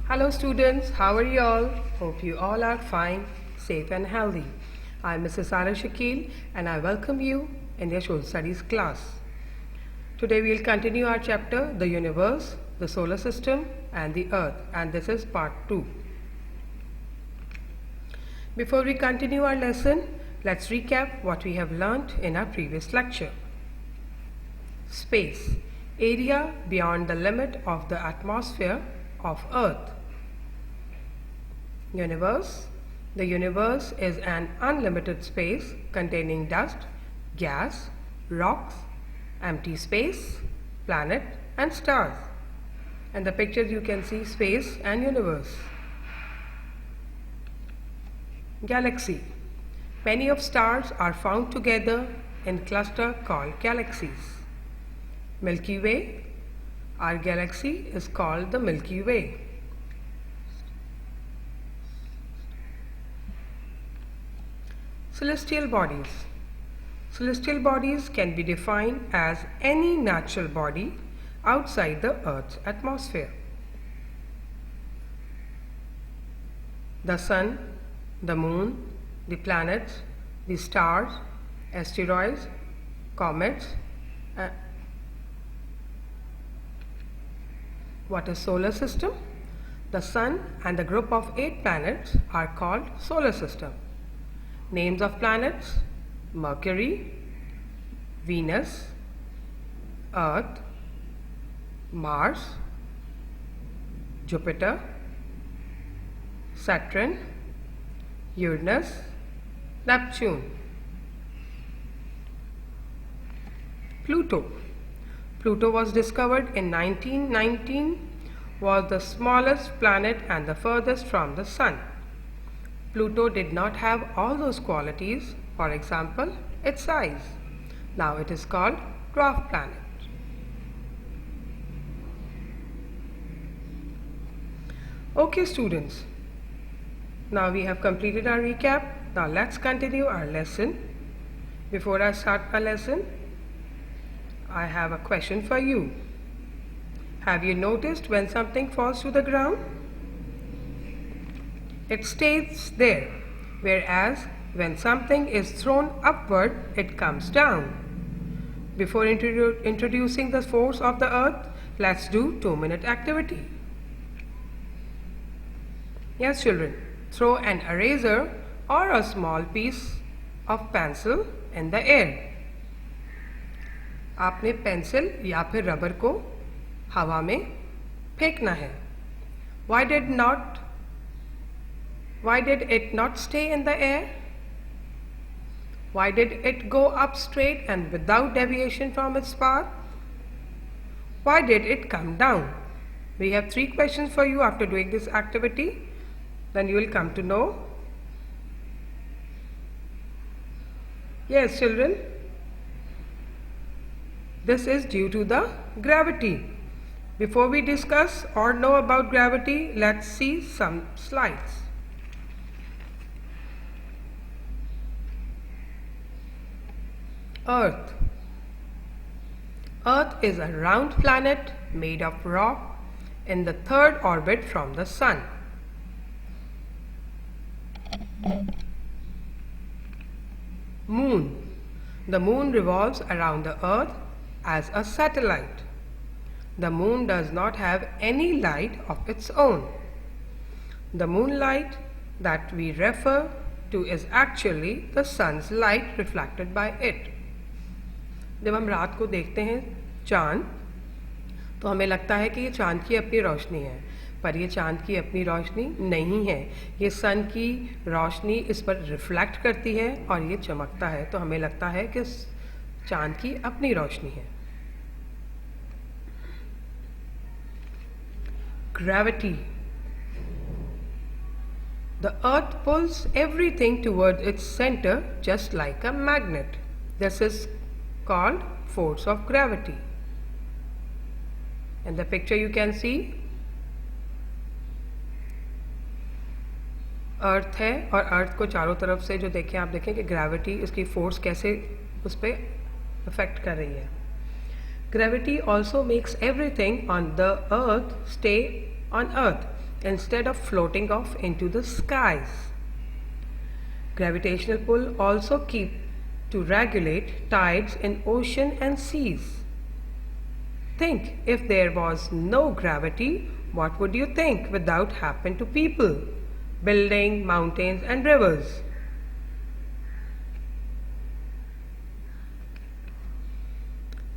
Hello students, how are you all? Hope you all are fine, safe and healthy. I'm Mrs. Sara Shakil and I welcome you in your social studies class. Today we'll continue our chapter, the universe, the solar system and the earth, and this is part 2. Before we continue our lesson, let's recap what we have learnt in our previous lecture. Space, area beyond the limit of the atmosphere of Earth. Universe, the universe is an unlimited space containing dust, gas, rocks, empty space, planet and stars. And the pictures you can see space and universe. Galaxy, many of stars are found together in cluster called galaxies. Milky Way, our galaxy is called the Milky Way. Celestial bodies. Celestial bodies can be defined as any natural body outside the Earth's atmosphere. The Sun, the Moon, the planets, the stars, asteroids, comets. What is solar system? The Sun and the group of 8 planets are called solar system. Names of planets: Mercury, Venus, Earth, Mars, Jupiter, Saturn, Uranus, Neptune. Pluto. Pluto was discovered in 1919, was the smallest planet and the furthest from the Sun. Pluto did not have all those qualities, for example, its size. Now it is called dwarf planet. Okay students, now we have completed our recap. Now let's continue our lesson. Before I start our lesson, I have a question for you. Have you noticed when something falls to the ground? It stays there, whereas when something is thrown upward, it comes down. Before introducing the force of the earth, let's do 2-minute activity. Yes children, throw an eraser or a small piece of pencil in the air. आपने pencil या फिर rubber को हवा में फेंकना है. Why did it not stay in the air? Why did it go up straight and without deviation from its path? Why did it come down? We have 3 questions for you after doing this activity. Then you will come to know. Yes children, this is due to the gravity. Before we discuss or know about gravity, let's see some slides. Earth. Earth is a round planet made of rock in the 3rd orbit from the Sun. Moon. The Moon revolves around the Earth as a satellite. The Moon does not have any light of its own. The moonlight that we refer to is actually the Sun's light reflected by it. जब हम रात को देखते हैं चाँद, तो हमें लगता है कि ये चाँद की अपनी रोशनी है, पर ये चाँद की अपनी रोशनी नहीं है. ये सन की रोशनी इस पर रिफ्लेक्ट करती है और ये चमकता है, तो हमें लगता है कि चाँद की अपनी रोशनी है. Gravity. The earth pulls everything towards its center just like a magnet. This is called force of gravity. In the picture you can see अर्थ है और अर्थ को चारों तरफ से जो देखें, आप देखें कि ग्रेविटी इसकी फोर्स कैसे उस पर अफेक्ट कर रही है. Gravity also makes everything on the earth stay on earth. instead of floating off into the skies. Gravitational pull also keeps to regulate tides in ocean and seas. Think, if there was no gravity, what would you think would happen to people, buildings, mountains and rivers?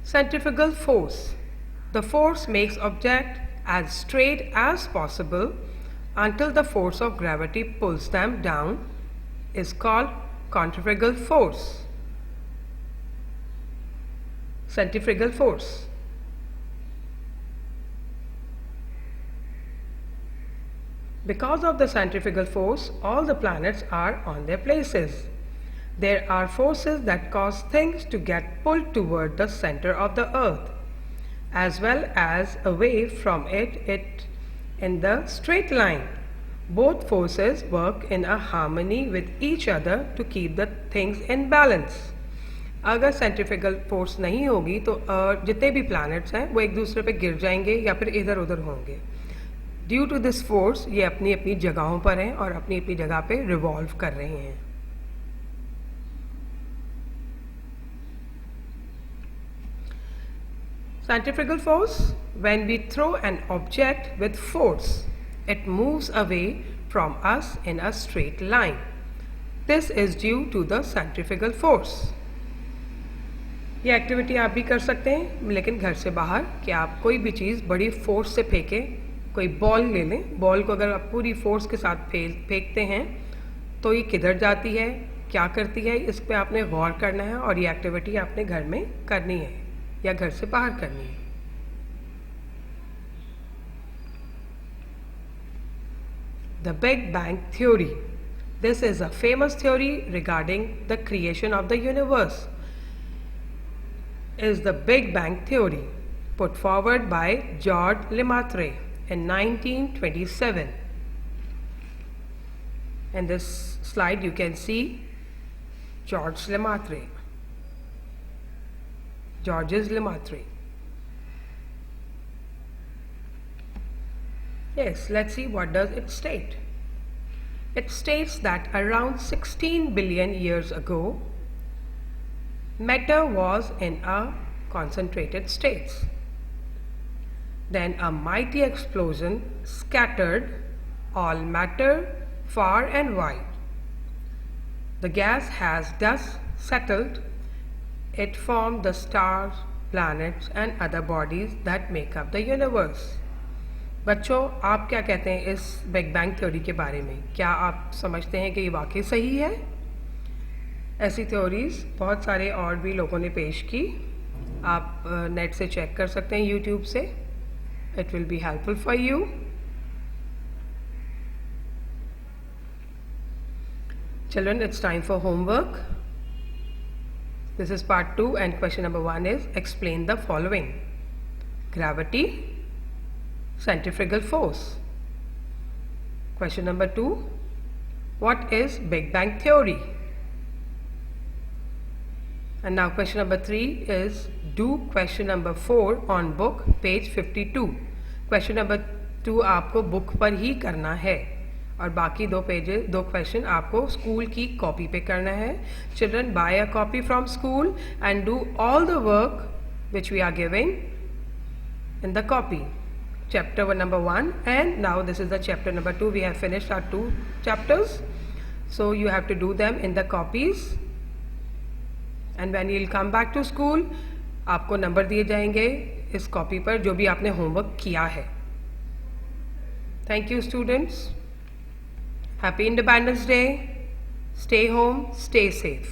Centrifugal force. The force makes object as straight as possible until the force of gravity pulls them down is called centrifugal force. Centrifugal force. Because of the centrifugal force, all the planets are on their places. There are forces that cause things to get pulled toward the center of the earth, as well as away from it in the straight line. Both forces work in a harmony with each other to keep the things in balance. अगर centrifugal force नहीं होगी तो जितने भी planets हैं वो एक दूसरे पे गिर जाएंगे या फिर इधर उधर होंगे. ड्यू टू दिस फोर्स ये अपनी अपनी जगहों पर हैं और अपनी अपनी जगह पे रिवॉल्व कर रहे हैं. Centrifugal force, when we throw an object with force, it moves away from us in a straight line. This is due to the centrifugal force. ये एक्टिविटी आप भी कर सकते हैं, लेकिन घर से बाहर, कि आप कोई भी चीज़ बड़ी फोर्स से फेंकें. कोई बॉल ले लें. बॉल को अगर आप पूरी फोर्स के साथ फेंकते हैं तो ये किधर जाती है, क्या करती है, इस पर आपने गौर करना है और ये एक्टिविटी आपने घर में करनी है या घर से बाहर करनी है. The Big Bang Theory. This is a famous theory regarding the creation of the universe. Is the Big Bang Theory put forward by George Lemaitre in 1927. In this slide you can see Georges Lemaitre. Yes, let's see what does it state. It states that around 16 billion years ago, matter was in a concentrated state. Then a mighty explosion scattered all matter far and wide. The gas has thus settled. It formed the stars, planets and other bodies that make up the universe. बच्चों, आप क्या कहते हैं इस big bang theory के बारे में? क्या आप समझते हैं कि ये वाकई सही है? ऐसी थ्योरीज बहुत सारे और भी लोगों ने पेश की. आप नेट से चेक कर सकते हैं, यूट्यूब से. It will be helpful for you. Children, it's time for homework. This is part 2 and question number 1 is explain the following. Gravity, centrifugal force. Question number 2, what is Big Bang Theory? And now question number 3 is do question number 4 on book page 52. Question number 2 आपको book पर ही करना है और बाकी दो question आपको school की copy पे करना है. Children, buy a copy from school and do all the work which we are giving in the copy. Chapter number 1 and now this is the chapter number 2. We have finished our 2 chapters. So you have to do them in the copies. And when you'll come back to school, आपको number दिए जाएंगे इस copy पर जो भी आपने homework किया है. Thank you students. Happy Independence Day. Stay home, stay safe.